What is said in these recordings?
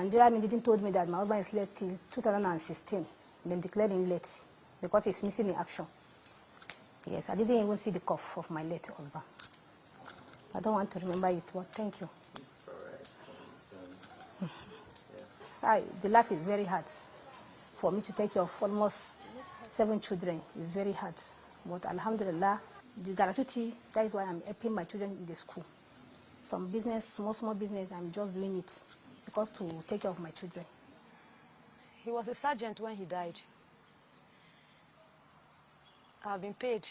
Nigeria immediately told me that my husband is late till 2016. Then declared him late because he's missing in action. Yes, I didn't even see the cough of my late husband. I don't want to remember it, but thank you. It's all right. The life is very hard. For me to take care of almost 7 children is very hard. But alhamdulillah, the gratuity, that is why I'm helping my children in the school. Some business, small business, I'm just doing it because to take care of my children. He was a sergeant when he died. I've been paid.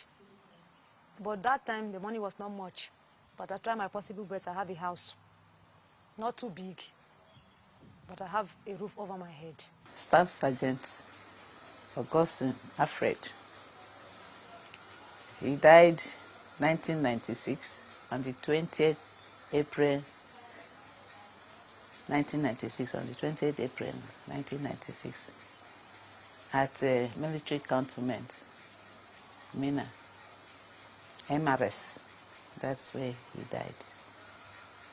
But that time, the money was not much. But I try my possible best. I have a house. Not too big, but I have a roof over my head. Staff Sergeant Augustine Alfred. He died 1996 on the 20th April 1996, on the 20th April 1996 at a military cantonment, Mina, MRS. That's where he died.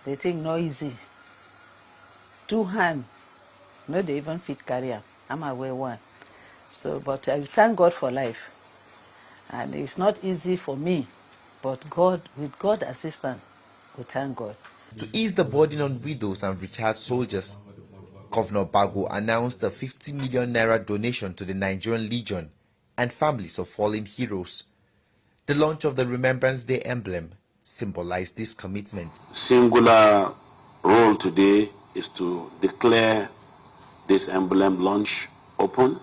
They think no easy. 2 hands, no they even fit carry him. I'm aware one. So, but I thank God for life. And it's not easy for me, but God, with God's assistance, we thank God. To ease the burden on widows and retired soldiers, Governor Bago announced a 50 million naira donation to the Nigerian Legion and families of fallen heroes. The launch of the Remembrance Day emblem symbolized this commitment. Singular role today is to declare this emblem launch open.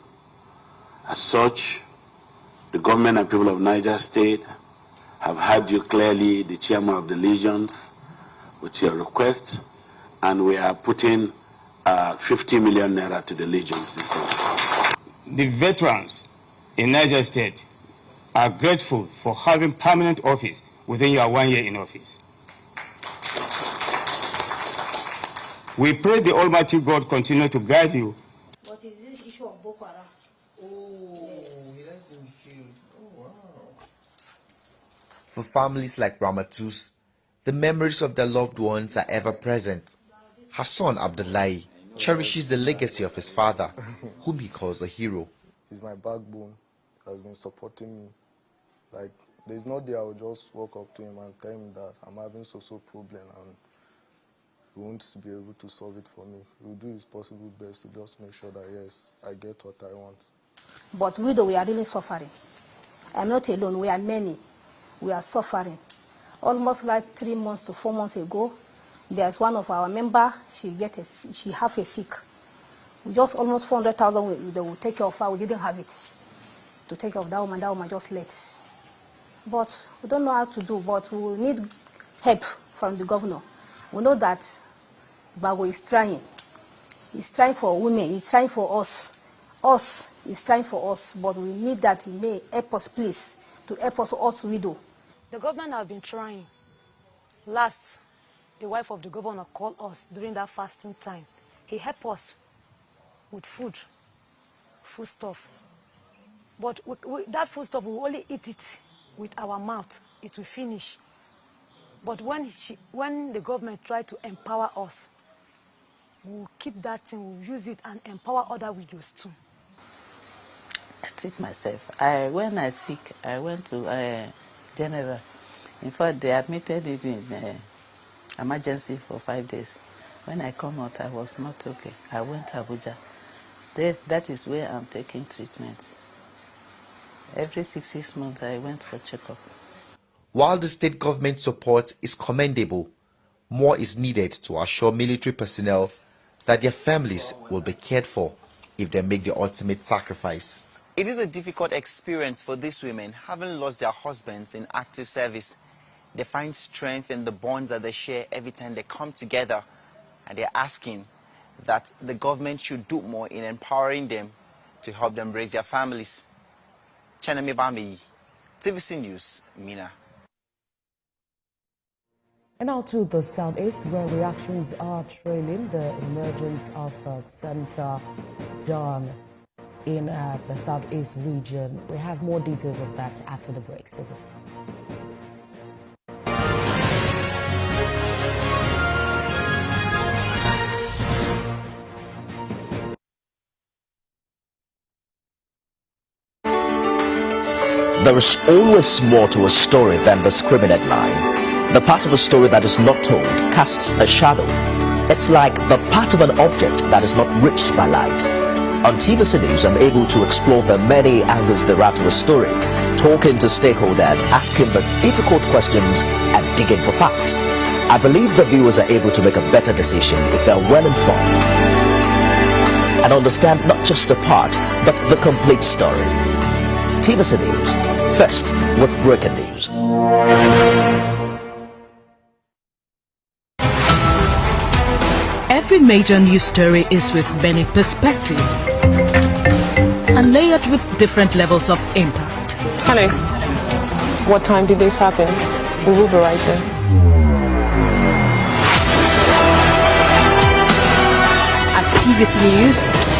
As such, the government and people of Niger State have heard you clearly, the chairman of the Legions, with your request, and we are putting 50 million naira to the Legions this time. The veterans in Niger State are grateful for having permanent office within your 1 year in office. We pray the Almighty God continue to guide you. What is this issue of Boko Haram? Yes. For families like Ramatus, the memories of their loved ones are ever present. Hassan Abdullahi cherishes the legacy of his father, whom he calls a hero. He's my backbone. He has been supporting me. Like, there's no day I will just walk up to him and tell him that I'm having so problem and he won't be able to solve it for me. He will do his possible best to just make sure that, yes, I get what I want. But widow, we are really suffering. I'm not alone. We are many. We are suffering. Almost like 3 months to 4 months ago, there's one of our members, she have a sick. We just almost 400,000 they will take care of her. We didn't have it to take care of that woman just late. But we don't know how to do, but we need help from the governor. We know that Bago is trying. He's trying for women, he's trying for us. He's trying for us, but we need that he may help us, please, to help us widow. The government have been trying. Last, the wife of the governor called us during that fasting time. He helped us with food stuff. But that food stuff, we only eat it with our mouth. It will finish. But when the government tried to empower us, we'll keep that thing, we'll use it and empower other widows too. I treat myself. When I sick, I went to General. In fact, they admitted me in emergency for 5 days. When I come out, I was not okay. I went to Abuja. That is where I'm taking treatments. Every 6 months, I went for checkup. While the state government support is commendable, more is needed to assure military personnel that their families will be cared for if they make the ultimate sacrifice. It is a difficult experience for these women, having lost their husbands in active service. They find strength in the bonds that they share every time they come together, and they're asking that the government should do more in empowering them to help them raise their families. Chanami Bambi, TVC News, Mina. And now to the southeast, where reactions are trailing the emergence of Center Dawn in the southeast region. We have more details of that after the break. Stay with us. There is always more to a story than the scribbling line. The part of a story that is not told casts a shadow. It's like the part of an object that is not reached by light. On TVC News, I'm able to explore the many angles there are to a story, talking to stakeholders, asking the difficult questions, and digging for facts. I believe the viewers are able to make a better decision if they're well informed and understand not just a part, but the complete story. TVC News, first with breaking news. Every major news story is with many perspectives and layered with different levels of impact. Hello. What time did this happen? We will be right there. At TVC News,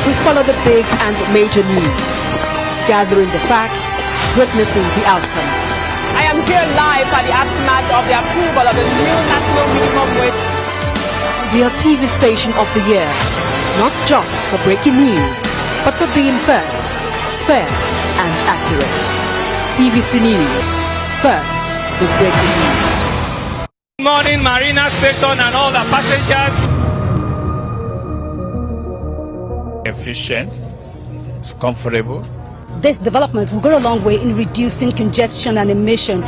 we follow the big and major news, gathering the facts, witnessing the outcome. I am here live at the aftermath of the approval of the new national minimum wage. We are TV Station of the Year, not just for breaking news, but for being first, fair and accurate. TVC News, first with breaking news. Good morning, Marina Station and all the passengers. Efficient, it's comfortable. This development will go a long way in reducing congestion and emission.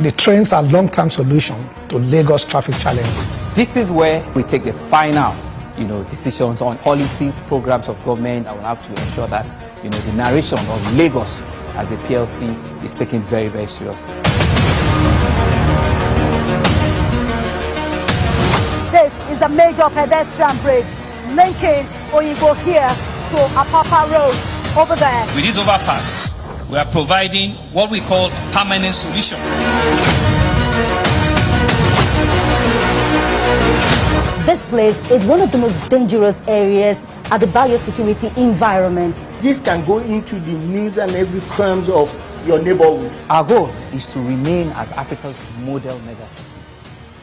The trains are long-term solution to Lagos traffic challenges. This is where we take the final, decisions on policies, programs of government. I will have to ensure that, the narration of Lagos as a PLC is taken very, very seriously. This is a major pedestrian bridge linking Oyinbo here to Apapa Road over there. With this overpass, we are providing what we call a permanent solution. This place is one of the most dangerous areas at the biosecurity environment. This can go into the needs and every terms of your neighborhood. Our goal is to remain as Africa's model megacity,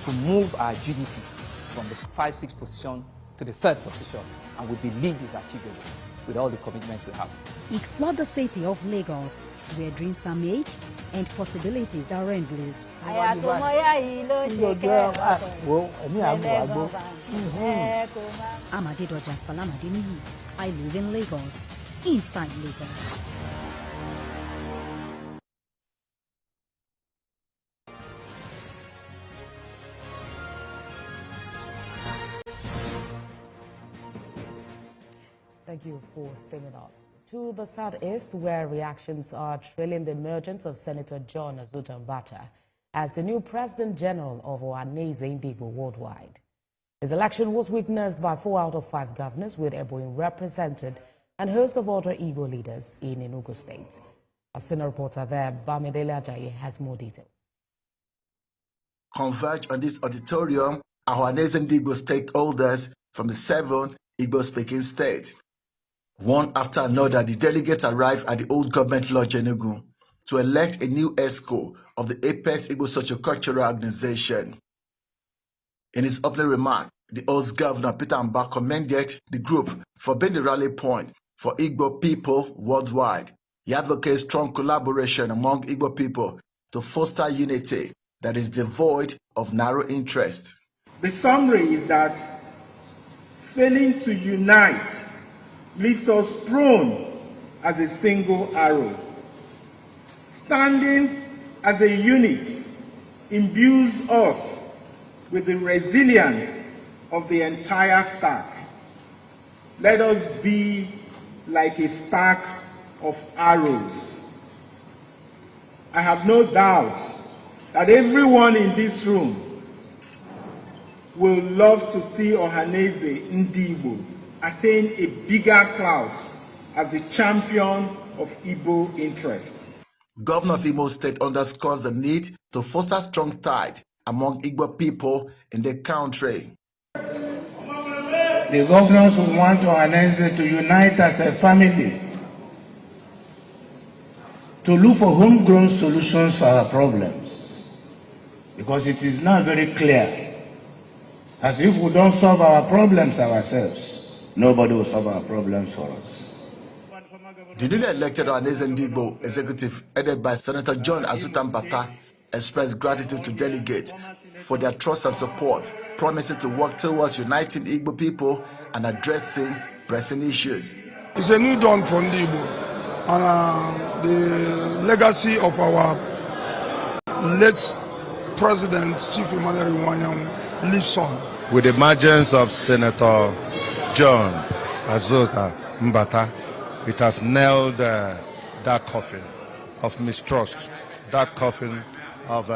to move our GDP from the 5-6 position to the 3rd position, and we believe is achievable with all the commitments we have. Explore the city of Lagos, where dreams are made and possibilities are endless. Amadedoja Salamadini, I live in Lagos, inside Lagos. Thank you for staying with us. To the southeast, where reactions are trailing the emergence of Senator John Azutan-Bata as the new President General of Ohanaeze worldwide. His election was witnessed by 4 out of 5 governors, with Ebonyi represented and a host of other Igbo leaders in Enugu State. A senior reporter there, Bamidele Ajayi, has more details. Converge on this auditorium are Ohanaeze Igbo stakeholders from the 7 Igbo-speaking states. One after another, the delegates arrived at the old government lodge Enugu to elect a new ESCO of the Apex Igbo Sociocultural Organization. In his opening remark, the host governor Peter Mbah commended the group for being the rally point for Igbo people worldwide. He advocates strong collaboration among Igbo people to foster unity that is devoid of narrow interest. The summary is that failing to unite leaves us prone as a single arrow. Standing as a unit imbues us with the resilience of the entire stack. Let us be like a stack of arrows. I have no doubt that everyone in this room will love to see Ohanaeze Ndigbo attain a bigger clout as the champion of Igbo interests. Governor of Imo State underscores the need to foster strong ties among Igbo people in the country. The governors want Ohanaeze to unite as a family, to look for homegrown solutions for our problems, because it is now very clear that if we don't solve our problems ourselves, nobody will solve our problems for us. The newly elected Ohanaeze Ndigbo executive, headed by Senator John Azutan Bata, expressed gratitude to delegates for their trust and support, promising to work towards uniting Igbo people and addressing pressing issues. It's a new dawn for Ndigbo. The legacy of our late President, Chief Emmanuel Iwanyam, lives on. With the emergence of Senator John Azutan Bata, it has nailed that coffin of mistrust, that coffin of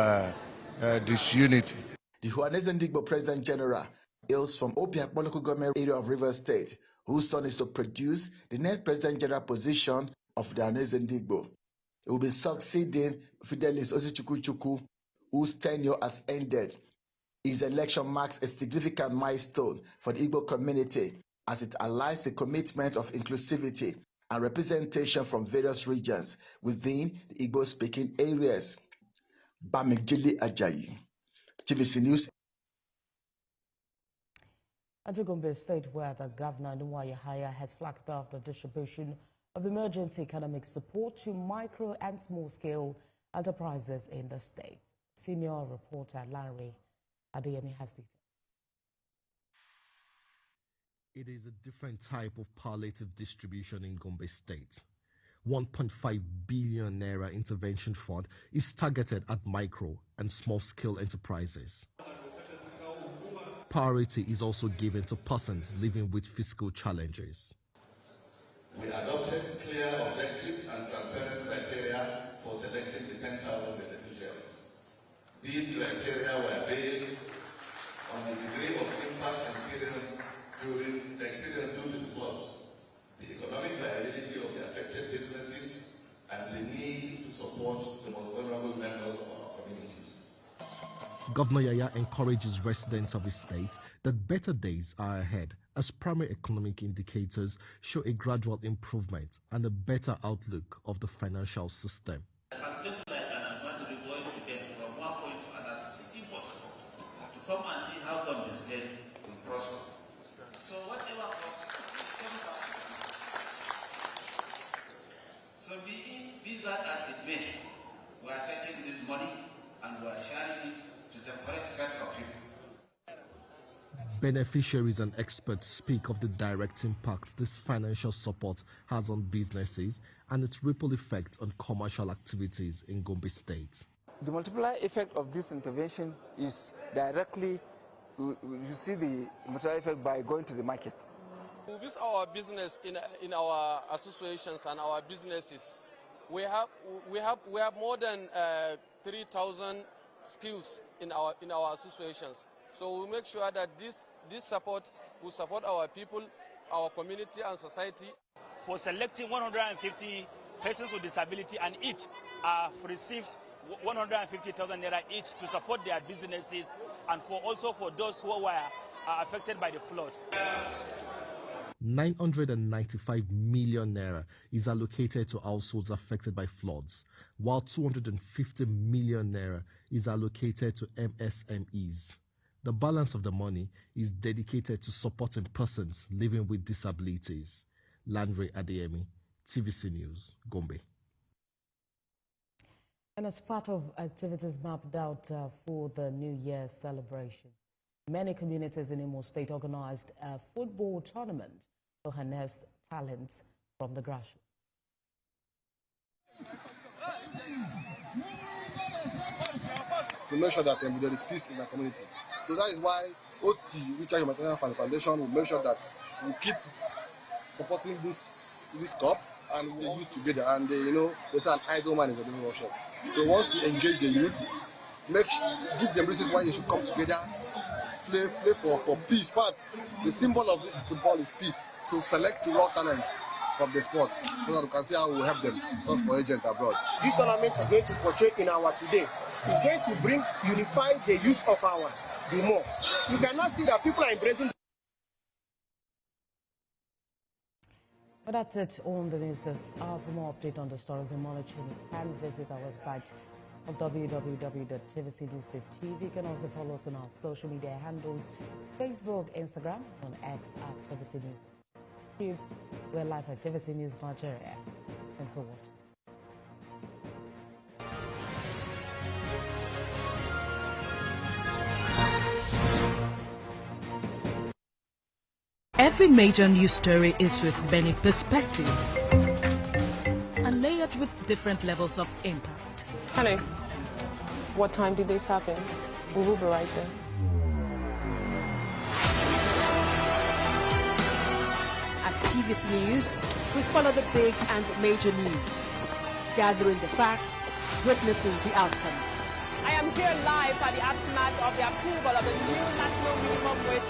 disunity. The Ohanaeze Ndigbo President General hails from Obiakpo local government area of Rivers State, whose turn is to produce the next President General position of the Ohanaeze Ndigbo. It will be succeeding Fidelis Osichukwuchukwu, whose tenure has ended. His election marks a significant milestone for the Igbo community as it aligns the commitment of inclusivity and representation from various regions within the Igbo-speaking areas. Bamijili Ajayi, TVC News. At Gombe State, where the Governor Ohanaeze has flagged off the distribution of emergency economic support to micro and small-scale enterprises in the state. Senior reporter Larry Adeyemi has details. It is a different type of palliative distribution in Gombe State. 1.5 billion naira intervention fund is targeted at micro and small-scale enterprises. Priority is also given to persons living with fiscal challenges. We adopted clear, objective and transparent criteria for selecting the 10,000 beneficiaries. These criteria were based on the degree of impact experienced during the experience due to the floods, the economic viability of the affected businesses, and the need to support the most vulnerable members of our communities. Governor Yaya encourages residents of his state that better days are ahead as primary economic indicators show a gradual improvement and a better outlook of the financial system. Just like an advantage of going to bed from one point to another, it's impossible to come and see how Gombe State will prosper. So whatever comes, so be that as it may, we are taking this money and we are sharing it to the correct set of people. Beneficiaries and experts speak of the direct impacts this financial support has on businesses and its ripple effect on commercial activities in Gombe State. The multiplier effect of this intervention is directly, you see the multiplier effect by going to the market. We boost our business in our associations and our businesses. We have more than 3,000 skills in our associations. So we make sure that this support will support our people, our community and society. For selecting 150 persons with disability, and each have received 150,000 naira each to support their businesses, and also for those who were affected by the flood. 995 million naira is allocated to households affected by floods, while 250 million naira is allocated to MSMEs. The balance of the money is dedicated to supporting persons living with disabilities. Landry Adeyemi, TVC News, Gombe. And as part of activities mapped out for the New Year celebration, many communities in Imo State organized a football tournament to harness talents from the grassroots. To make sure that there is peace in the community. So that is why OT, which is Humanitarian Foundation, will make sure that we keep supporting this cup and we use together. And they say an idle man is a living workshop. So once you engage the youth, give them reasons why they should come together, play for peace. In fact, the symbol of this football is peace. To select raw talents from the sport so that we can see how we will help them source for agents abroad. This tournament is going to portray in our today. It's going to unify the use of our demo. You cannot see that people are embracing. But that's it on the news this hour. For more update on the stories and monitoring, you can visit our website at www.tvcnews.tv. You can also follow us on our social media handles, Facebook, Instagram, on X at TVC News. We're live at TVC News Nigeria. Thanks for watching. Every major news story is with many perspectives and layered with different levels of impact. Honey, what time did this happen? We will be right there. At TVC News, we follow the big and major news, gathering the facts, witnessing the outcome. I am here live at the aftermath of the approval of the new national minimum wage.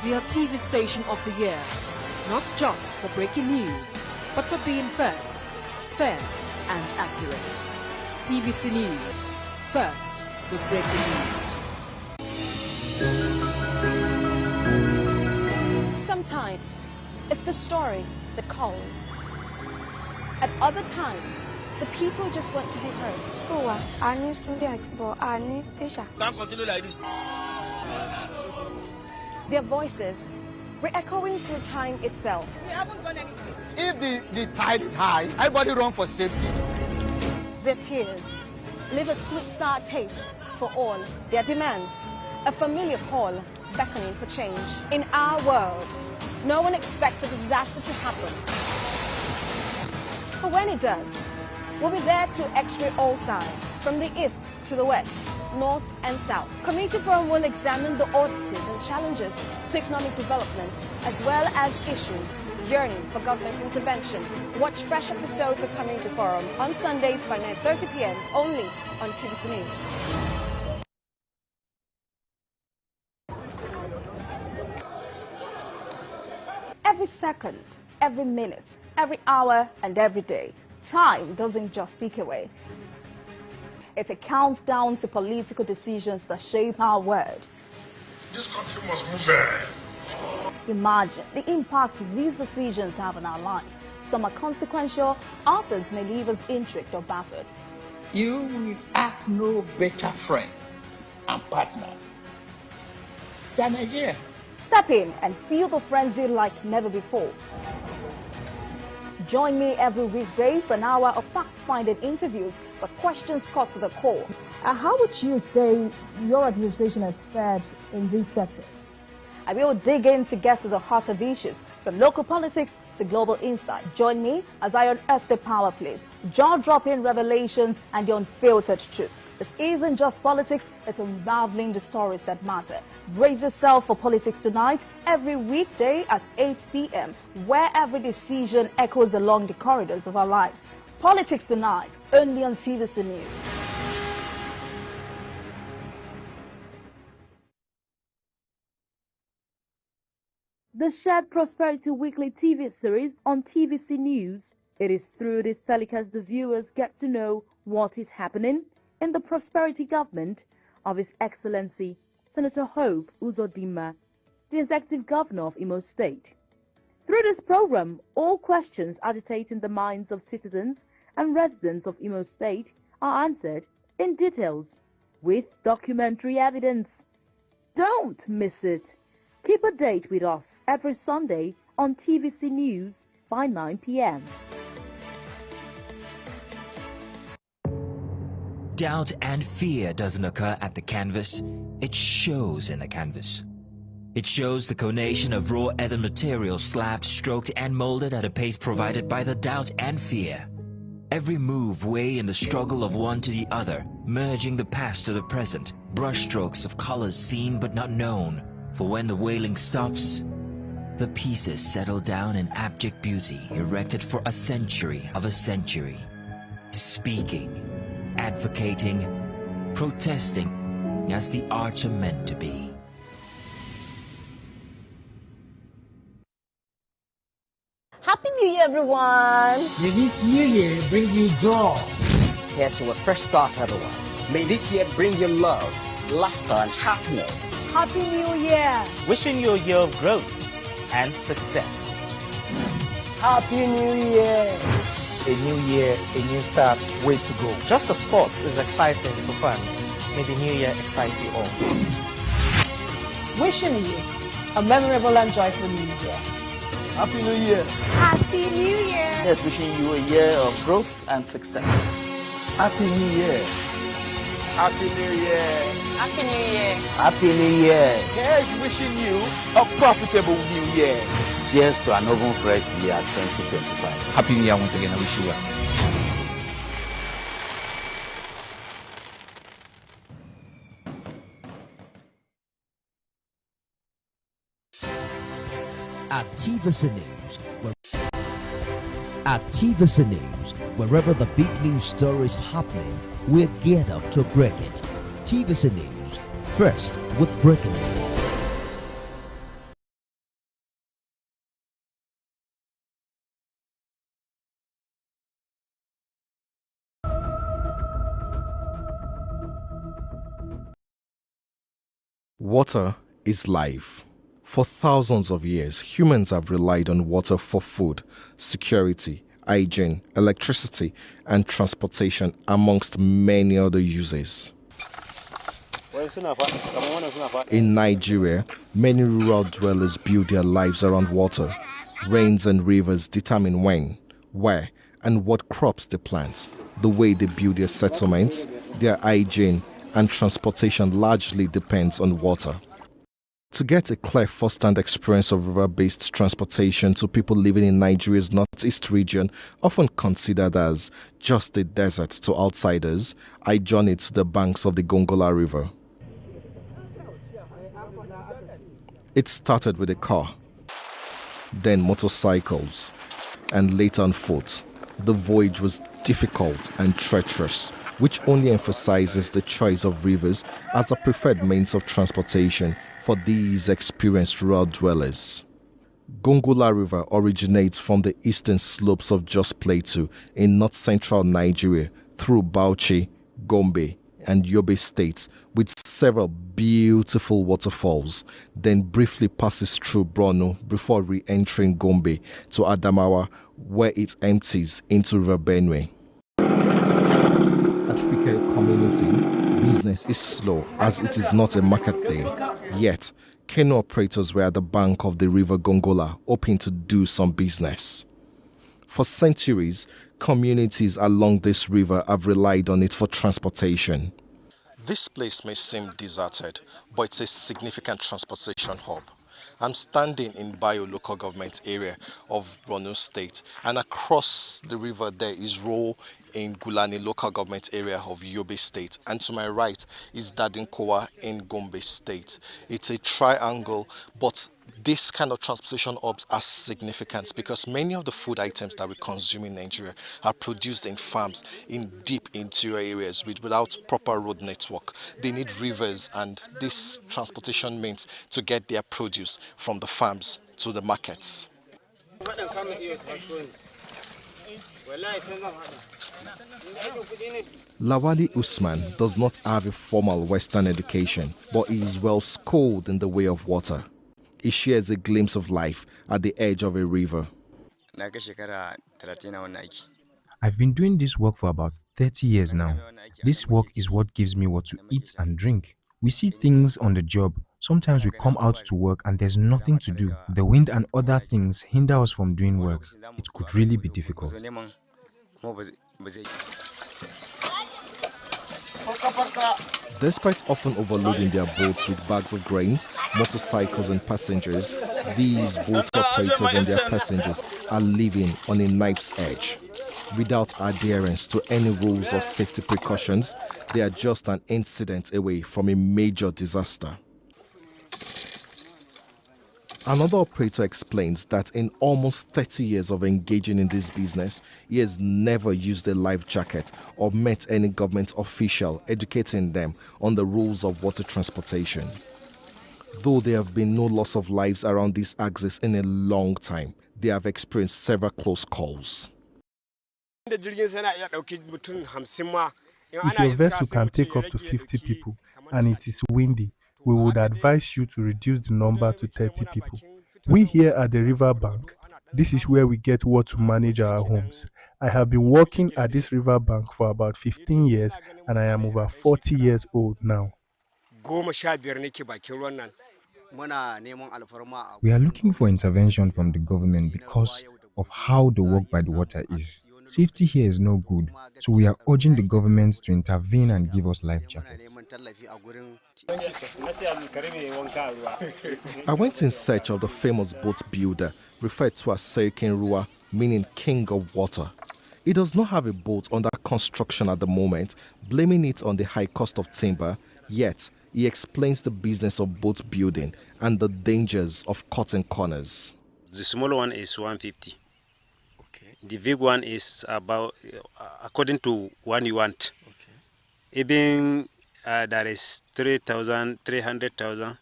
We are TV Station of the Year, not just for breaking news, but for being first, fair and accurate. TVC News, first with breaking news. Sometimes it's the story that calls. At other times, the people just want to be heard. So, I need students, but I need teacher. Can't continue like this. Their voices re-echoing through time itself. We haven't done anything. If the tide is high, everybody run for safety. Their tears leave a sweet sour taste for all their demands. A familiar call beckoning for change. In our world, no one expects a disaster to happen. But when it does, we'll be there to x-ray all sides, from the east to the west, north and south. Community Forum will examine the oddities and challenges to economic development, as well as issues yearning for government intervention. Watch fresh episodes of Community Forum on Sundays by 9:30 p.m. only on TVC News. Every second, every minute, every hour, and every day, time doesn't just tick away. It's a countdown to political decisions that shape our world. This country must move. Imagine the impact these decisions have on our lives. Some are consequential, others may leave us intrigued or baffled. You will have no better friend and partner than Nigeria. Step in and feel the frenzy like never before. Join me every weekday for an hour of fact-finding interviews, but questions cut to the core. How would you say your administration has fared in these sectors? I will dig in to get to the heart of issues, from local politics to global insight. Join me as I unearth the power plays, jaw-dropping revelations, and the unfiltered truth. This isn't just politics, it's unraveling the stories that matter. Brace yourself for Politics Tonight every weekday at 8 p.m., where every decision echoes along the corridors of our lives. Politics Tonight, only on TVC News. The Shared Prosperity Weekly TV series on TVC News. It is through this telecast the viewers get to know what is happening in the prosperity government of His Excellency Senator Hope Uzodinma, the Executive Governor of Imo State. Through this program, all questions agitating the minds of citizens and residents of Imo State are answered in details with documentary evidence. Don't miss it. Keep a date with us every Sunday on TVC News by 9 p.m. Doubt and fear doesn't occur at the canvas, it shows in the canvas. It shows the conation of raw earthen material slabbed, stroked and molded at a pace provided by the doubt and fear. Every move way in the struggle of one to the other, merging the past to the present, brushstrokes of colors seen but not known. For when the wailing stops, the pieces settle down in abject beauty erected for a century of a century. Speaking, advocating, protesting as the arts are meant to be. Happy New Year, everyone! May this new year bring you joy. Here's to a fresh start, everyone. May this year bring you love, laughter and happiness. Happy New Year! Wishing you a year of growth and success. Happy New Year! A new year, a new start, way to go. Just as sports is exciting to fans, may the new year excite you all. Wishing you a memorable and joyful New Year. Happy New Year. Happy New Year. Yes, wishing you a year of growth and success. Happy New Year. Happy New Year. Happy New Year. Happy New Year. Here's wishing you a profitable New Year. Cheers to an open fresh year 2025. Happy New Year once again. I wish you well. At TVC News, wherever the big news story is happening, we're geared up to break it. TVC News, first with breaking news. Water is life. For thousands of years, humans have relied on water for food, security, hygiene, electricity, and transportation, amongst many other uses. In Nigeria, many rural dwellers build their lives around water. Rains and rivers determine when, where, and what crops they plant. The way they build their settlements, their hygiene, and transportation largely depends on water. To get a clear first-hand experience of river-based transportation to people living in Nigeria's northeast region, often considered as just a desert to outsiders, I journeyed to the banks of the Gongola River. It started with a car, then motorcycles, and later on foot. The voyage was difficult and treacherous, which only emphasizes the choice of rivers as the preferred means of transportation for these experienced rural dwellers. Gongola River originates from the eastern slopes of Jos Plateau in north-central Nigeria through Bauchi, Gombe, and Yobe states with several beautiful waterfalls, then briefly passes through Borno before re-entering Gombe to Adamawa, where it empties into River Benue. At Fike community, business is slow as it is not a market day. Yet, canoe operators were at the bank of the river Gongola hoping to do some business. For centuries, communities along this river have relied on it for transportation. This place may seem deserted, but it's a significant transportation hub. I'm standing in Bayo local government area of Borno State, and across the river there is Ro in Gulani local government area of Yobe State, and to my right is Dadinkowa in Gombe State. It's a triangle, but this kind of transportation hubs are significant because many of the food items that we consume in Nigeria are produced in farms in deep interior areas without proper road network. They need rivers and this transportation means to get their produce from the farms to the markets. Lawali Usman does not have a formal Western education, but he is well schooled in the way of water. He shares a glimpse of life at the edge of a river. I've been doing this work for about 30 years now. This work is what gives me what to eat and drink. We see things on the job. Sometimes we come out to work and there's nothing to do. The wind and other things hinder us from doing work. It could really be difficult. Despite often overloading their boats with bags of grains, motorcycles and passengers, these boat operators and their passengers are living on a knife's edge. Without adherence to any rules or safety precautions, they are just an incident away from a major disaster. Another operator explains that in almost 30 years of engaging in this business, he has never used a life jacket or met any government official educating them on the rules of water transportation. Though there have been no loss of lives around this axis in a long time, they have experienced several close calls. If your vessel can take up to 50 people and it is windy, we would advise you to reduce the number to 30 people. We here at the river bank, this is where we get water to manage our homes. I have been working at this river bank for about 15 years and I am over 40 years old now. We are looking for intervention from the government because of how the work by the water is. Safety here is no good, so we are urging the government to intervene and give us life jackets. I went in search of the famous boat builder, referred to as Serikin Rua, meaning king of water. He does not have a boat under construction at the moment, blaming it on the high cost of timber, yet he explains the business of boat building and the dangers of cutting corners. The small one is 150. Okay. The big one is about, according to one you want. Okay. Even there is 3,000, 300,000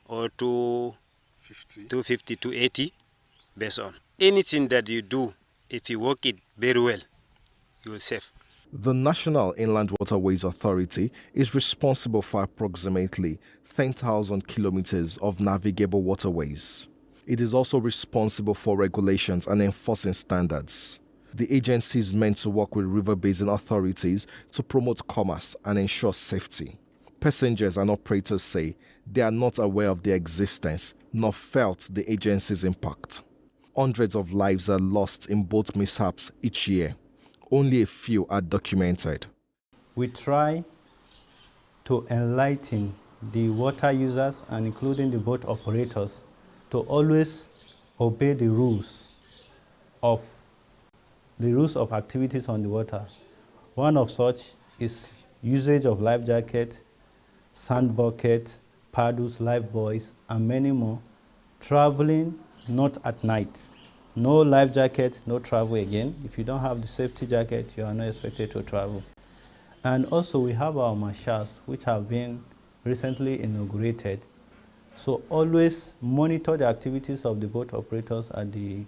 or 250, 280 based on. Anything that you do, if you work it very well, you will save. The National Inland Waterways Authority is responsible for approximately 10,000 kilometers of navigable waterways. It is also responsible for regulations and enforcing standards. The agency is meant to work with river basin authorities to promote commerce and ensure safety. Passengers and operators say they are not aware of their existence nor felt the agency's impact. Hundreds of lives are lost in boat mishaps each year. Only a few are documented. We try to enlighten the water users and including the boat operators to always obey the rules of activities on the water. One of such is usage of life jackets, sand buckets, paddles, life buoys, and many more. Traveling not at night. No life jacket, no travel again. If you don't have the safety jacket, you are not expected to travel. And also we have our marshals, which have been recently inaugurated. So always monitor the activities of the boat operators at the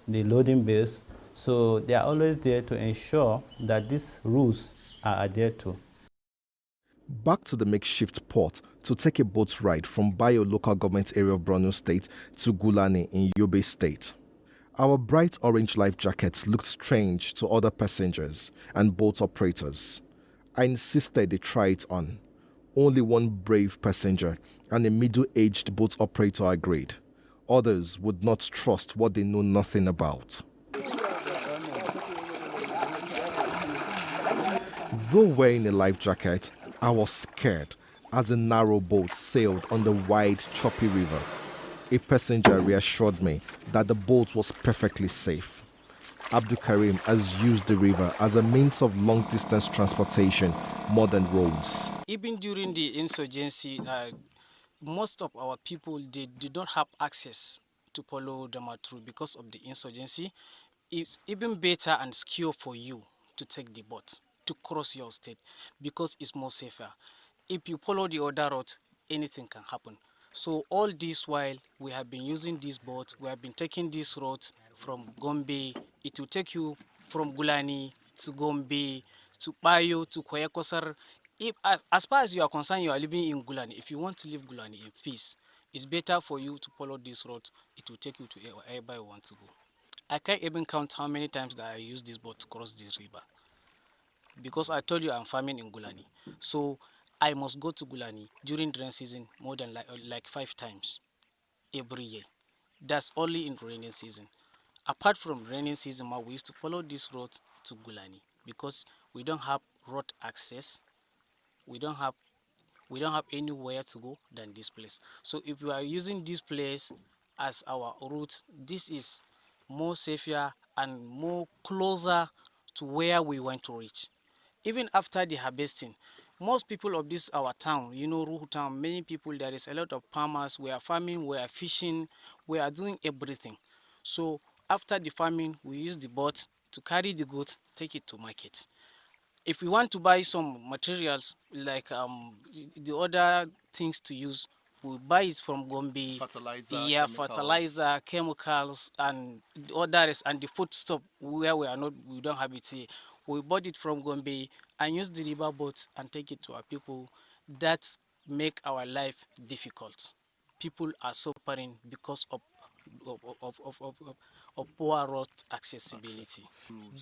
loading base. So they are always there to ensure that these rules are adhered to. Back to the makeshift port to take a boat ride from Bayo local government area of Borno State to Gulani in Yobe State. Our bright orange life jackets looked strange to other passengers and boat operators. I insisted they try it on. Only one brave passenger and a middle-aged boat operator agreed. Others would not trust what they know nothing about. Though wearing a life jacket, I was scared as a narrow boat sailed on the wide, choppy river. A passenger reassured me that the boat was perfectly safe. Abdul Karim has used the river as a means of long-distance transportation more than roads. Even during the insurgency, most of our people, they do not have access to follow them through because of the insurgency. It's even better and secure for you to take the boat to cross your state because it's more safer. If you follow the other route, anything can happen. So all this while we have been using this boat, we have been taking this route from Gombe. It will take you from Gulani to Gombe, to Bayo, to Kwayakosar. As far as you are concerned, you are living in Gulani. If you want to leave Gulani in peace, it's better for you to follow this route. It will take you to wherever you want to go. I can't even count how many times that I use this boat to cross this river. Because I told you I'm farming in Gulani. So I must go to Gulani during the rain season more than like 5 times every year. That's only in rainy season. Apart from rainy season, we used to follow this road to Gulani because we don't have road access. We don't have anywhere to go than this place. So if we are using this place as our route, this is more safer and more closer to where we want to reach. Even after the harvesting, most people of this our town, you know, Ruhu town, many people, there is a lot of farmers. We are farming, we are fishing, we are doing everything. So after the farming, we use the boat to carry the goods, take it to market. If we want to buy some materials like the other things to use, we buy it from Gombe. Fertilizer, chemicals, and the others, and the food stuff where we don't have it here. We bought it from Gombe and use the river boats and take it to our people. That make our life difficult. People are suffering because of poor road accessibility.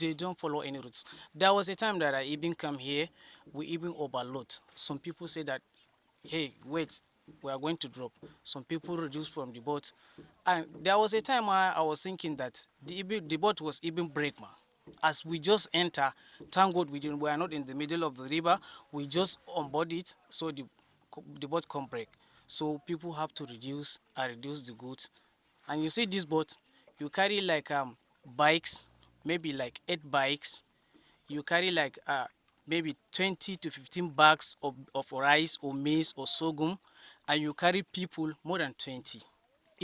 They don't follow any routes. There was a time that I even come here, we even overload. Some people say that, hey, wait, we are going to drop. Some people reduced from the boat. And there was a time I was thinking that the boat was even break, man. As we just enter, thank God we are not in the middle of the river. We just onboard it, so the boat can't break. So people have to reduce the goods. And you see this boat, you carry like bikes, maybe like 8 bikes. You carry like maybe 20 to 15 bags of rice or maize or sorghum, and you carry people more than 20.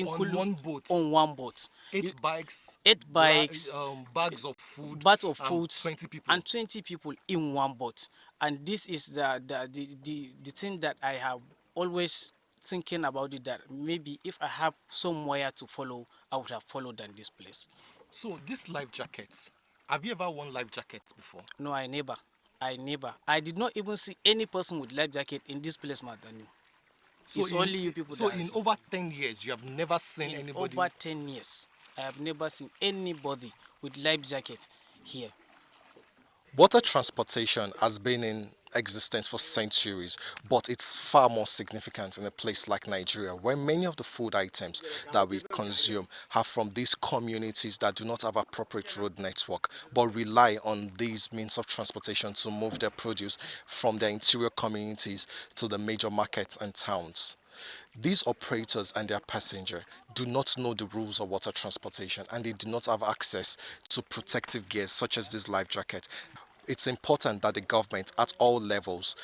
On one boat? On one boat. 8 bikes? 8 bikes. Bags of food? 20 people. And 20 people in one boat. And this is the thing that I have always thinking about it, that maybe if I have somewhere to follow, I would have followed than this place. So this life jacket, have you ever worn life jackets before? No, I never. I did not even see any person with life jacket in this place, Madanu. So it's only you people. So in over 10 years, you have never seen anybody? Over 10 years, I have never seen anybody with life jacket here. Water transportation has been in existence for centuries, but it's far more significant in a place like Nigeria, where many of the food items that we consume are from these communities that do not have appropriate road network, but rely on these means of transportation to move their produce from their interior communities to the major markets and towns. These operators and their passenger do not know the rules of water transportation, and they do not have access to protective gear such as this life jacket. It's important that the government at all levels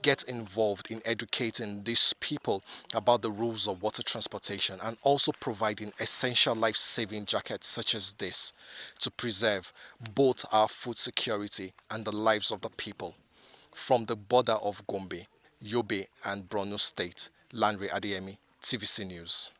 get involved in educating these people about the rules of water transportation, and also providing essential life-saving jackets such as this to preserve both our food security and the lives of the people. From the border of Gombe, Yobe and Borno State, Lanre Adeyemi, TVC News.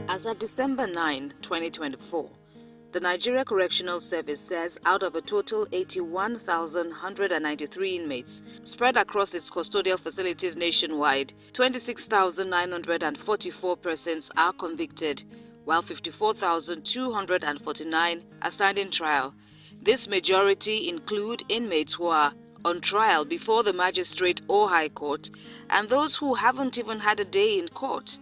As of December 9, 2024, the Nigeria Correctional Service says out of a total 81,193 inmates spread across its custodial facilities nationwide, 26,944 persons are convicted, while 54,249 are standing trial. This majority include inmates who are on trial before the magistrate or high court, and those who haven't even had a day in court.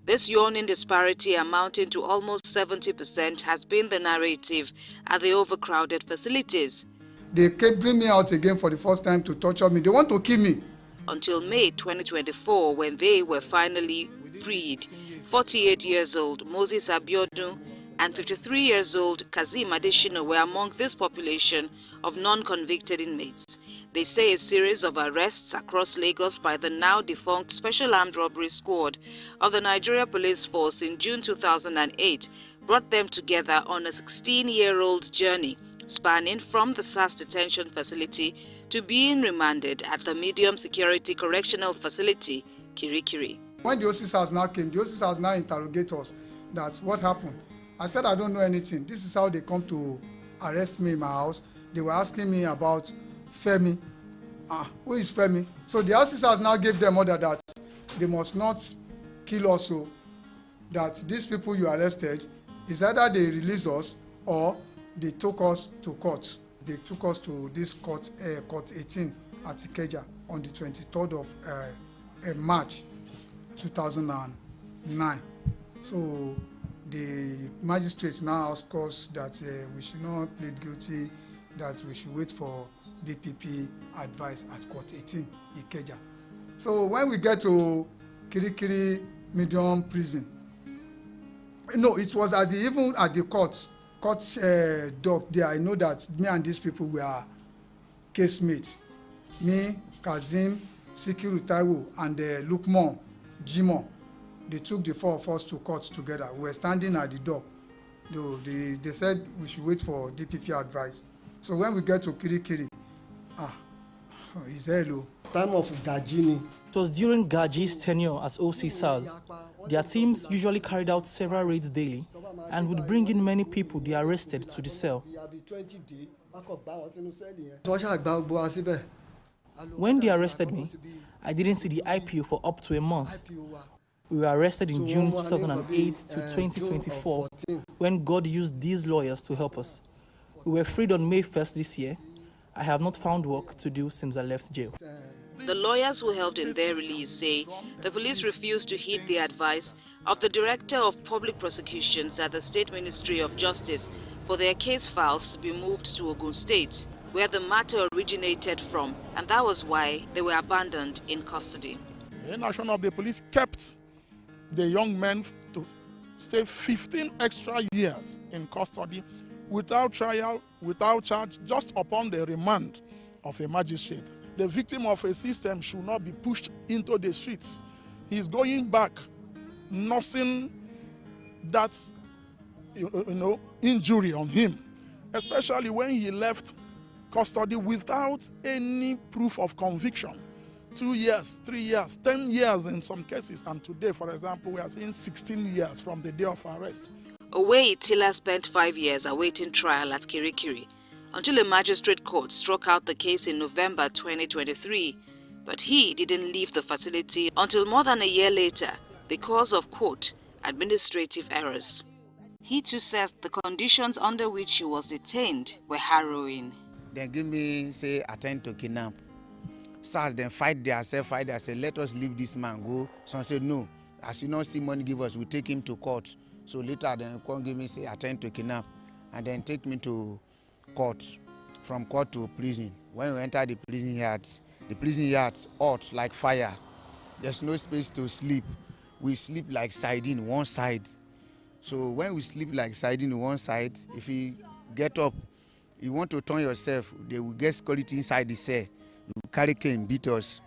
This yawning disparity, amounting to almost 70%, has been the narrative at the overcrowded facilities. They kept bringing me out again for the first time to torture me. They want to kill me. Until May 2024, when they were finally freed. 48 years old Moses Abiodun and 53 years old Kazim Adeshina were among this population of non-convicted inmates. They say a series of arrests across Lagos by the now defunct Special Armed Robbery Squad of the Nigeria Police Force in June 2008 brought them together on a 16-year-old journey spanning from the SAS detention facility to being remanded at the medium security correctional facility, Kirikiri. When the officers now came, the officers now interrogate us. That's what happened. I said I don't know anything. This is how they come to arrest me in my house. They were asking me about Femi. Who is Femi? So the officers now gave them order that they must not kill us, so that these people you arrested is either they release us or they took us to court. They took us to this court 18 at Ikeja on the 23rd of March 2009. So the magistrates now asked us that we should not plead guilty, that we should wait for DPP advice at court 18 Ikeja. So when we get to Kirikiri medium prison, no, it was at even at the court dock there. I know that me and these people were casemates. Me, Kazim, Sikiru Taiwo, and Lukman Jimo. They took the four of us to court together. We were standing at the dock. They said we should wait for DPP advice. So when we get to Kirikiri, It's hello. Time of Gajini. It was during Gaji's tenure as OC SARS. Their teams usually carried out several raids daily and would bring in many people they arrested to the cell. When they arrested me, I didn't see the IPO for up to a month. We were arrested in June 2008 to 2024 when God used these lawyers to help us. We were freed on May 1st this year. I have not found work to do since I left jail. The lawyers who helped in their release say the police refused to heed the advice of the Director of Public Prosecutions at the State Ministry of Justice for their case files to be moved to Ogun State, where the matter originated from, and that was why they were abandoned in custody. The National of the Police kept the young men to stay 15 extra years in custody without trial, without charge, just upon the remand of a magistrate. The victim of a system should not be pushed into the streets. He's going back, nursing that injury on him, especially when he left custody without any proof of conviction. 2 years, 3 years, 10 years in some cases, and today, for example, we are seeing 16 years from the day of arrest. Away, Tila spent 5 years awaiting trial at Kirikiri until a magistrate court struck out the case in November 2023. But he didn't leave the facility until more than a year later because of, quote, administrative errors. He too says the conditions under which he was detained were harrowing. They give me, say, attend to kidnap. SARS then fight themselves, let us leave this man go. Some said, no, as you not see money give us, we take him to court. So later they come give me, say, attend to kidnap, and then take me to court, from court to prison. When we enter the prison yard hot like fire. There's no space to sleep. We sleep like sardine one side. So when we sleep like sardine one side, if you get up, you want to turn yourself, they will get security inside the cell. You will carry cane, beat us,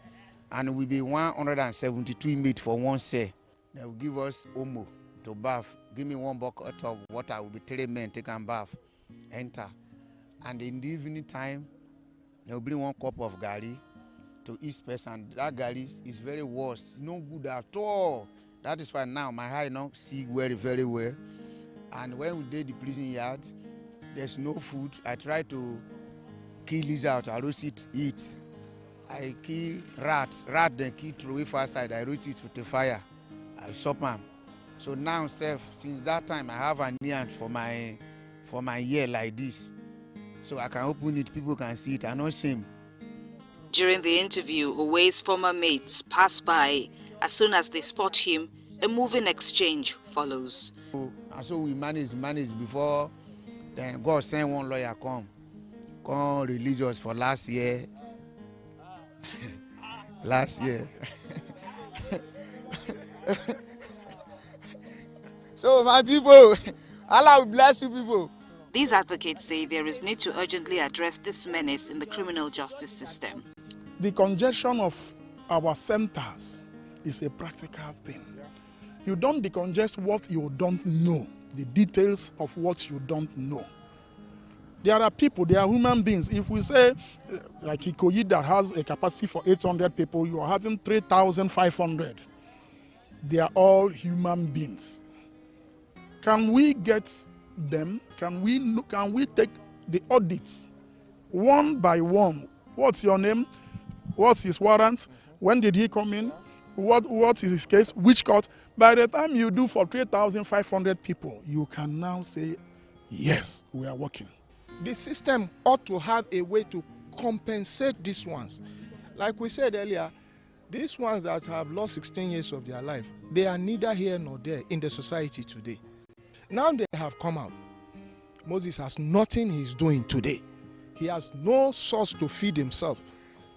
and we will be 172 inmates for one cell. They will give us omo to bath. Give me 1 bucket of water. Will be 3 men take and bath, enter. And in the evening time, they will bring 1 cup of gari to each person. That gari is very worse. It's no good at all. That is why now my eye now see very, very well. And when we did the prison yard, there's no food. I try to kill lizard. I roast it, eat. I kill rat then kill throw away far side. I roast it with the fire. I chop them. So now, since that time, I have a hand for my ear like this. So I can open it, people can see it. I'm not shame. During the interview, Owe's former mates pass by. As soon as they spot him, a moving exchange follows. And so we manage before then God send 1 lawyer come release us for last year. Last year. So my people, Allah will bless you people. These advocates say there is need to urgently address this menace in the criminal justice system. The congestion of our centers is a practical thing. You don't decongest what you don't know, the details of what you don't know. There are people, they are human beings. If we say, like Ikoyi that has a capacity for 800 people, you are having 3,500. They are all human beings. Can we get them? Can we take the audits one by one? What's your name? What's his warrant? When did he come in? What is his case? Which court? By the time you do for 3,500 people, you can now say, yes, we are working. The system ought to have a way to compensate these ones. Like we said earlier, these ones that have lost 16 years of their life, they are neither here nor there in the society today. Now they have come out. Moses has nothing he's doing today. He has no source to feed himself.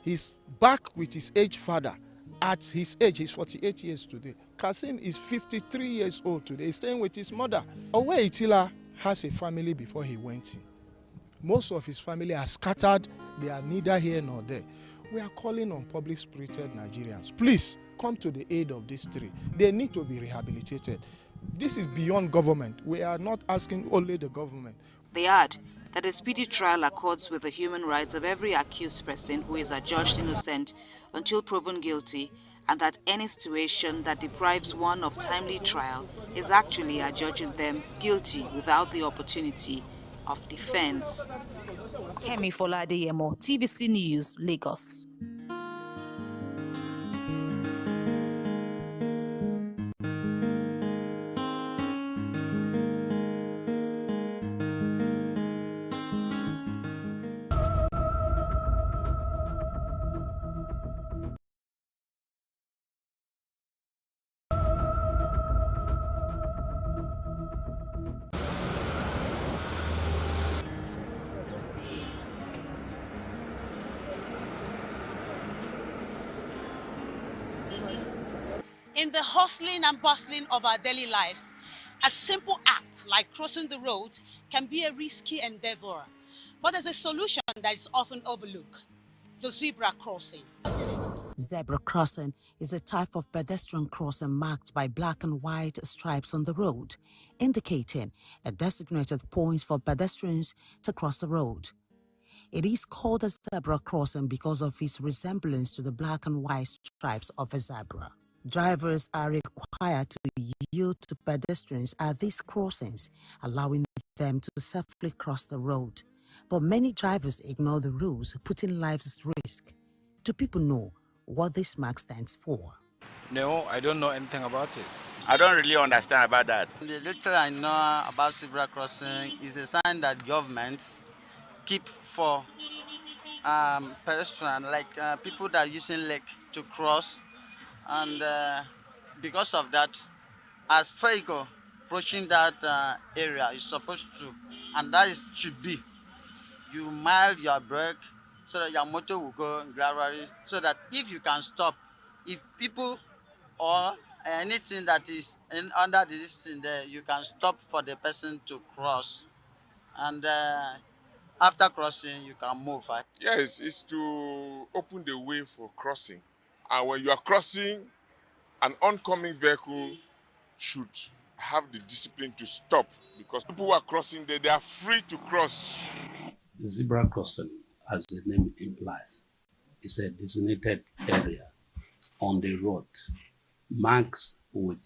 He's back with his aged father. At his age, he's 48 years today. Kasim is 53 years old today. He's staying with his mother. Owe Itila has a family before he went in. Most of his family are scattered. They are neither here nor there. We are calling on public-spirited Nigerians. Please come to the aid of these three. They need to be rehabilitated. This is beyond government. We are not asking only the government. They add, that a speedy trial accords with the human rights of every accused person who is adjudged innocent until proven guilty, and that any situation that deprives one of timely trial is actually adjudging them guilty without the opportunity of defense. Kemi Foladeyemo, TVC News, Lagos. In the hustling and bustling of our daily lives, a simple act like crossing the road can be a risky endeavor. But there's a solution that is often overlooked: the zebra crossing. Zebra crossing is a type of pedestrian crossing marked by black and white stripes on the road, indicating a designated point for pedestrians to cross the road. It is called a zebra crossing because of its resemblance to the black and white stripes of a zebra. Drivers are required to yield to pedestrians at these crossings, allowing them to safely cross the road. But many drivers ignore the rules, putting lives at risk. Do people know what this mark stands for? No, I don't know anything about it. I don't really understand about that. The little I know about zebra crossing is a sign that governments keep for pedestrians, like people that are using leg to cross. And because of that, as vehicle approaching that area is supposed to, and that is should be, you mild your brake so that your motor will go gradually, so that if you can stop, if people or anything that is under this in there, you can stop for the person to cross, and after crossing you can move. Yes, it's to open the way for crossing. And when you are crossing, an oncoming vehicle should have the discipline to stop, because people who are crossing there, they are free to cross. Zebra crossing, as the name implies, is a designated area on the road marked with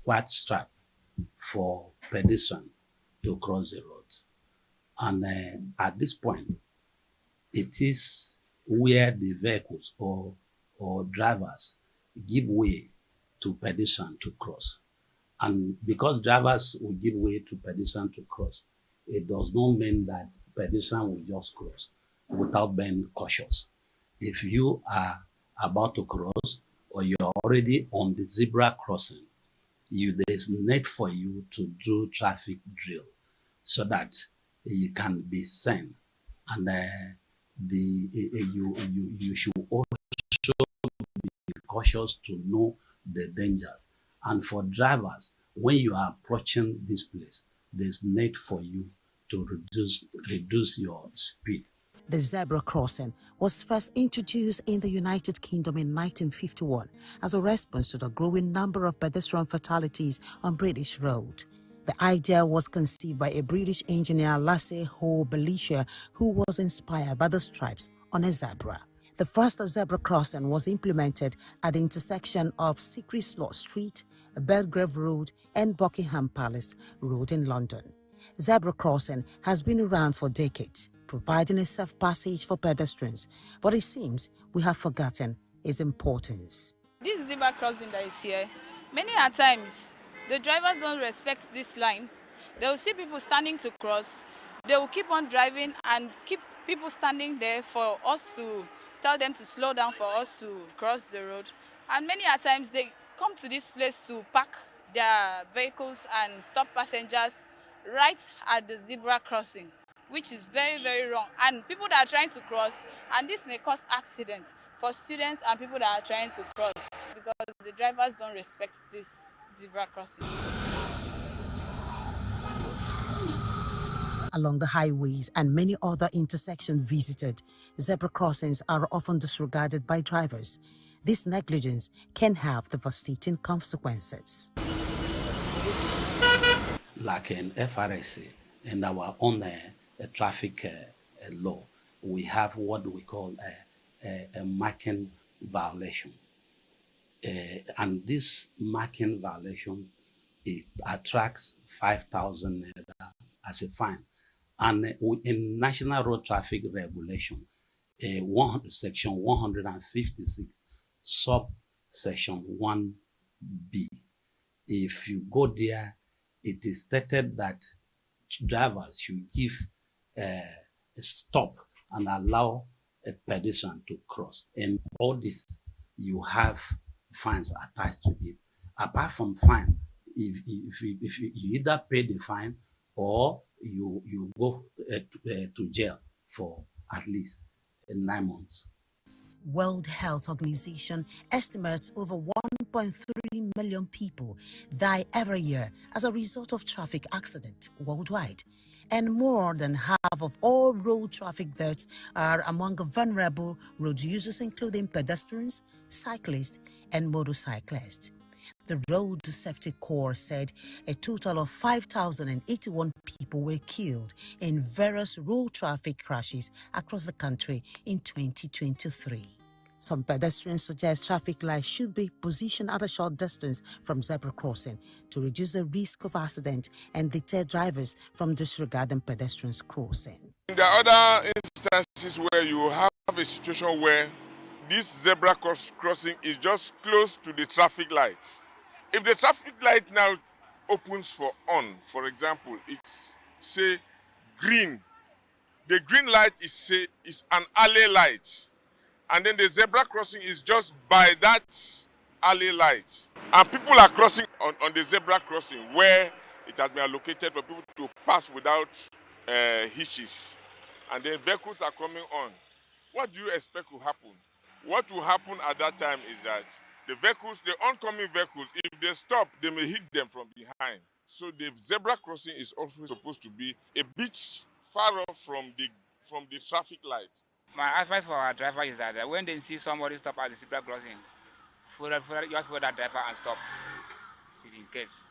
white stripe for pedestrians to cross the road. And at this point, it is where the vehicles or drivers give way to pedestrians to cross. And because drivers will give way to pedestrians to cross, it does not mean that pedestrians will just cross without being cautious. If you are about to cross or you're already on the zebra crossing, there's need for you to do traffic drill so that you can be seen. And you should also be cautious to know the dangers. And for drivers, when you are approaching this place, there's need for you to reduce your speed. The zebra crossing was first introduced in the United Kingdom in 1951 as a response to the growing number of pedestrian fatalities on British roads. The idea was conceived by a British engineer, Lasse Ho Belisha, who was inspired by the stripes on a zebra. The first zebra crossing was implemented at the intersection of Secret Slot Street, Belgrave Road, and Buckingham Palace Road in London. Zebra crossing has been around for decades, providing a safe passage for pedestrians, but it seems we have forgotten its importance. This zebra crossing that is here, many a times, the drivers don't respect this line. They will see people standing to cross. They will keep on driving and keep people standing there for us to tell them to slow down for us to cross the road. And many a times they come to this place to park their vehicles and stop passengers right at the zebra crossing, which is very, very wrong. And people that are trying to cross, and this may cause accidents for students and people that are trying to cross because the drivers don't respect this zebra crossing. Along the highways and many other intersections visited, zebra crossings are often disregarded by drivers. This negligence can have devastating consequences. Like in FRSA and our own traffic law, we have what we call a marking violation. And this marking violation, it attracts 5,000 naira as a fine. And in National Road Traffic Regulation, section 156, subsection 1B, if you go there, it is stated that drivers should give a stop and allow a pedestrian to cross. And all this, you have fines attached to it. Apart from fine, if you either pay the fine or you go to jail for at least 9 months. World Health Organization estimates over 1.3 million people die every year as a result of traffic accidents worldwide. And more than half of all road traffic deaths are among vulnerable road users, including pedestrians, cyclists, and motorcyclists. The Road Safety Corps said a total of 5,081 people were killed in various road traffic crashes across the country in 2023. Some pedestrians suggest traffic lights should be positioned at a short distance from zebra crossing to reduce the risk of accident and deter drivers from disregarding pedestrians crossing. There are other instances where you have a situation where this zebra crossing is just close to the traffic light. If the traffic light now opens for example, it's say green. The green light is an alley light. And then the zebra crossing is just by that alley light. And people are crossing on the zebra crossing where it has been allocated for people to pass without hitches. And then vehicles are coming on. What do you expect will happen? What will happen at that time is that the oncoming vehicles, if they stop, they may hit them from behind. So the zebra crossing is also supposed to be a bit far off from the traffic light. My advice for our driver is that when they see somebody stop at the zebra crossing, you have to follow that driver and stop, in case.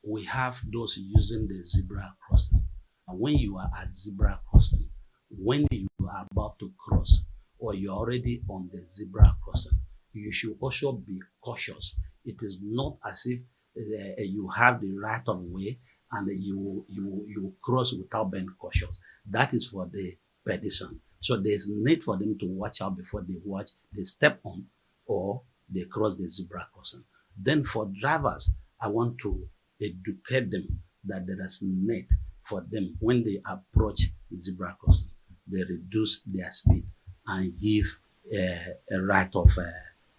We have those using the zebra crossing. And when you are at zebra crossing, when you are about to cross or you're already on the zebra crossing, you should also be cautious. It is not as if you have the right of way and you cross without being cautious. That is for the pedestrian. So there's need for them to watch out before they step on or they cross the zebra crossing. Then for drivers, I want to educate them that there is need for them when they approach zebra crossing, they reduce their speed and give a right of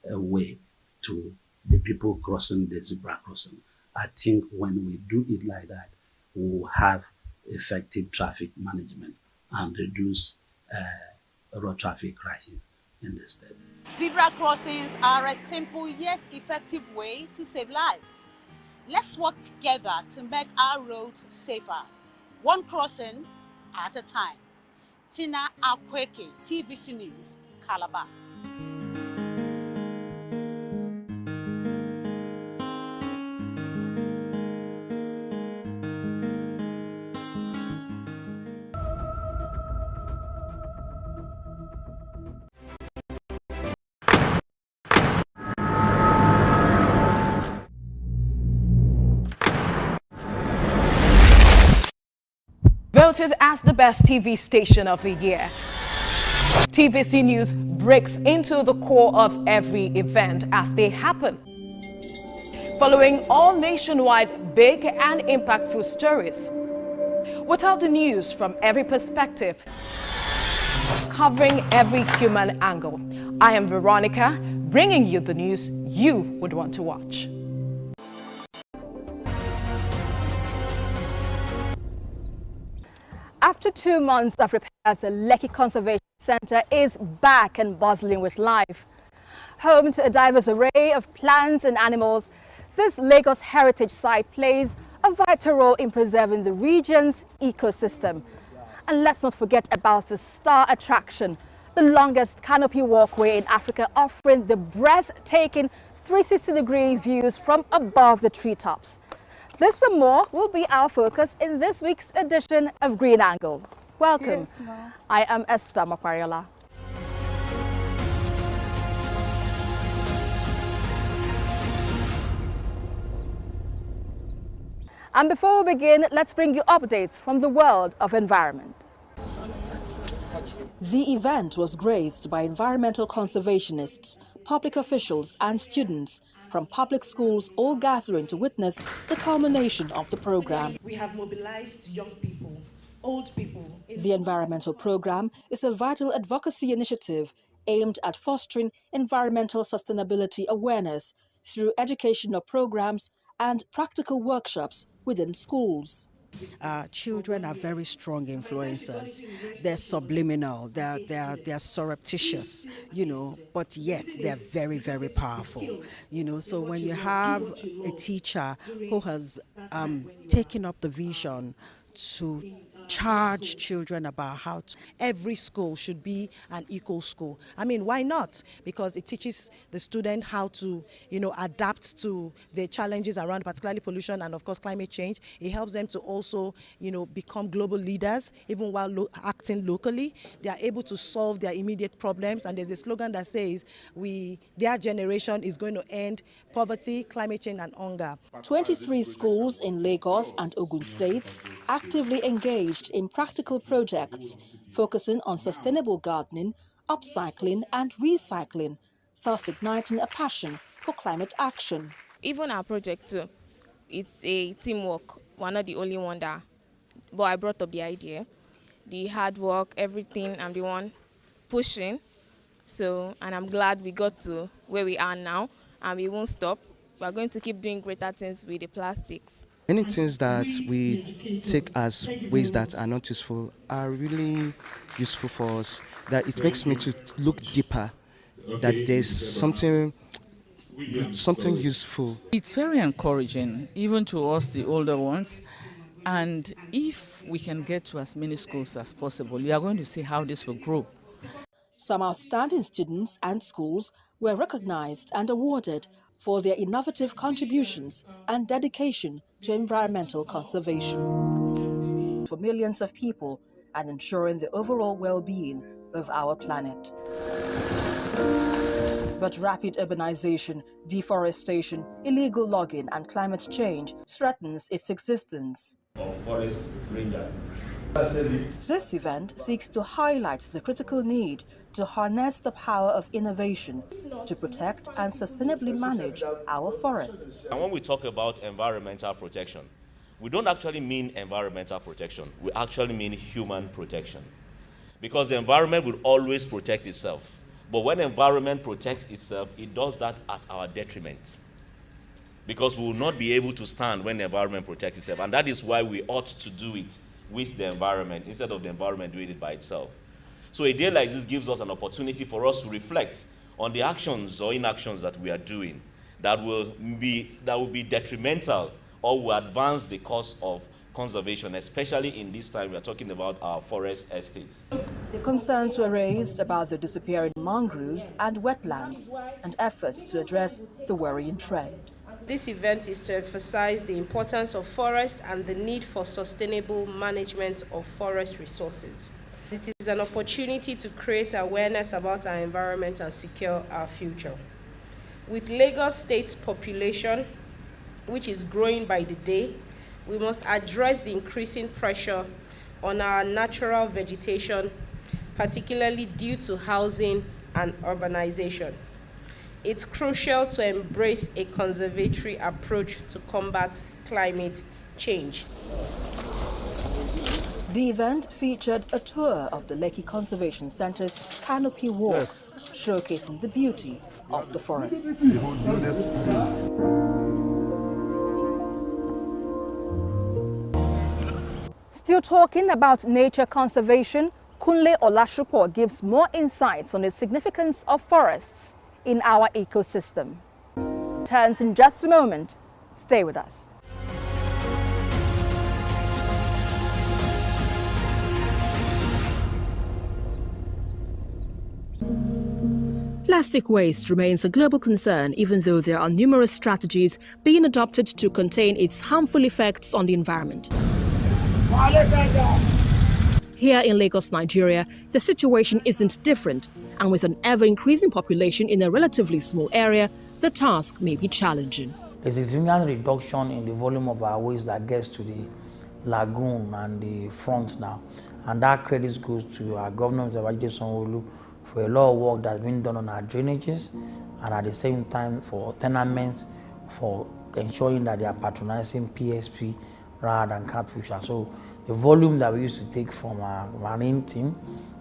way to the people crossing the zebra crossing. I think when we do it like that, we will have effective traffic management and reduce road traffic crashes in the state. Zebra crossings are a simple yet effective way to save lives. Let's work together to make our roads safer, one crossing at a time. Tina Akweke, TVC News, Calabar. Voted as the best TV station of the year. TVC News breaks into the core of every event as they happen. Following all nationwide big and impactful stories. Without the news from every perspective. Covering every human angle. I am Veronica, bringing you the news you would want to watch. After 2 months of repairs, the Lekki Conservation Center is back and bustling with life. Home to a diverse array of plants and animals, this Lagos heritage site plays a vital role in preserving the region's ecosystem. And let's not forget about the star attraction, the longest canopy walkway in Africa, offering the breathtaking 360-degree views from above the treetops. This and more will be our focus in this week's edition of Green Angle. Welcome. Yes, ma'am. I am Esther Makwariola. And before we begin, let's bring you updates from the world of environment. The event was graced by environmental conservationists, public officials and students from public schools all gathering to witness the culmination of the program. We have mobilized young people, old people. The environmental program is a vital advocacy initiative aimed at fostering environmental sustainability awareness through educational programs and practical workshops within schools. Children are very strong influencers. They're subliminal, they're surreptitious, but yet they're very, very powerful. So when you have a teacher who has taken up the vision to charge children about how to. Every school should be an eco school. I mean, why not? Because it teaches the student how to, adapt to the challenges around, particularly pollution and, of course, climate change. It helps them to also, become global leaders, even while acting locally. They are able to solve their immediate problems. And there's a slogan that says, their generation is going to end poverty, climate change, and hunger. 23 schools in Lagos and Ogun states actively engaged in practical projects focusing on sustainable gardening, upcycling and recycling, thus igniting a passion for climate action. Even our project too, it's a teamwork. We're not the only one but I brought up the idea. The hard work, everything, I'm the one pushing. And I'm glad we got to where we are now, and we won't stop. We're going to keep doing greater things with the plastics. Many things that we take as ways that are not useful are really useful for us. That it makes me to look deeper, that there's something useful. It's very encouraging, even to us, the older ones. And if we can get to as many schools as possible, we are going to see how this will grow. Some outstanding students and schools were recognized and awarded for their innovative contributions and dedication to environmental conservation for millions of people and ensuring the overall well-being of our planet. But rapid urbanization, deforestation, illegal logging and climate change threatens its existence. Of forest rangers. This event seeks to highlight the critical need to harness the power of innovation to protect and sustainably manage our forests. And when we talk about environmental protection, we don't actually mean environmental protection, we actually mean human protection. Because the environment will always protect itself. But when the environment protects itself, it does that at our detriment. Because we will not be able to stand when the environment protects itself. And that is why we ought to do it with the environment instead of the environment doing it by itself. So a day like this gives us an opportunity for us to reflect on the actions or inactions that we are doing that will be detrimental or will advance the cause of conservation, especially in this time we are talking about our forest estates. Concerns were raised about the disappearing mangroves and wetlands and efforts to address the worrying trend. This event is to emphasize the importance of forests and the need for sustainable management of forest resources. It is an opportunity to create awareness about our environment and secure our future. With Lagos State's population, which is growing by the day, we must address the increasing pressure on our natural vegetation, particularly due to housing and urbanization. It's crucial to embrace a conservatory approach to combat climate change. The event featured a tour of the Lekki Conservation Centre's Canopy Walk, showcasing the beauty of the forests. Still talking about nature conservation, Kunle Olashupo gives more insights on the significance of forests in our ecosystem. Turns in just a moment. Stay with us. Plastic waste remains a global concern, even though there are numerous strategies being adopted to contain its harmful effects on the environment. Here in Lagos, Nigeria, the situation isn't different, and with an ever-increasing population in a relatively small area, the task may be challenging. There's a significant reduction in the volume of our waste that gets to the lagoon and the front now, and that credit goes to our governor, Mr. Ohanaeze Sanwo-Olu, for a lot of work that's been done on our drainages, and at the same time for tenements, for ensuring that they are patronizing PSP rather than Capucha. So the volume that we used to take from our marine team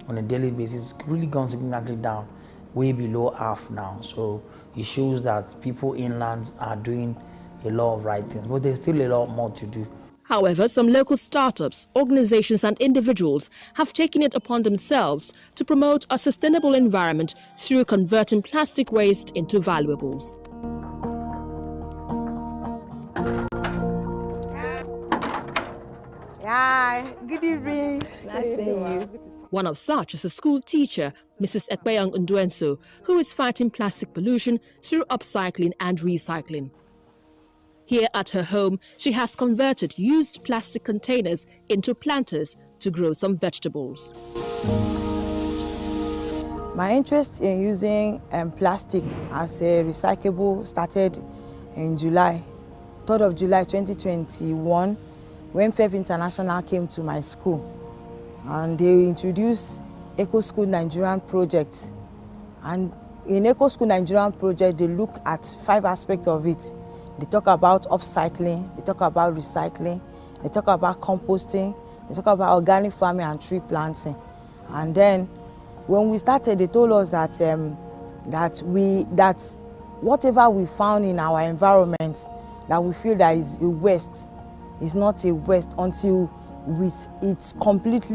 on a daily basis really gone significantly down, way below half now. So it shows that people inland are doing a lot of right things, but there's still a lot more to do. However, some local startups, organizations and individuals have taken it upon themselves to promote a sustainable environment through converting plastic waste into valuables. Hi, good evening. Nice to see you. One of such is a school teacher, Mrs. Ekpeyang Nduenso, who is fighting plastic pollution through upcycling and recycling. Here at her home, she has converted used plastic containers into planters to grow some vegetables. My interest in using plastic as a recyclable started in July, 3rd of July 2021, when FEF International came to my school, and they introduced Eco School Nigerian project. And in Eco School Nigerian project, they look at 5 aspects of it. They talk about upcycling, they talk about recycling, they talk about composting, they talk about organic farming and tree planting. And then when we started, they told us that that whatever we found in our environment that we feel that is a waste is not a waste until it's completely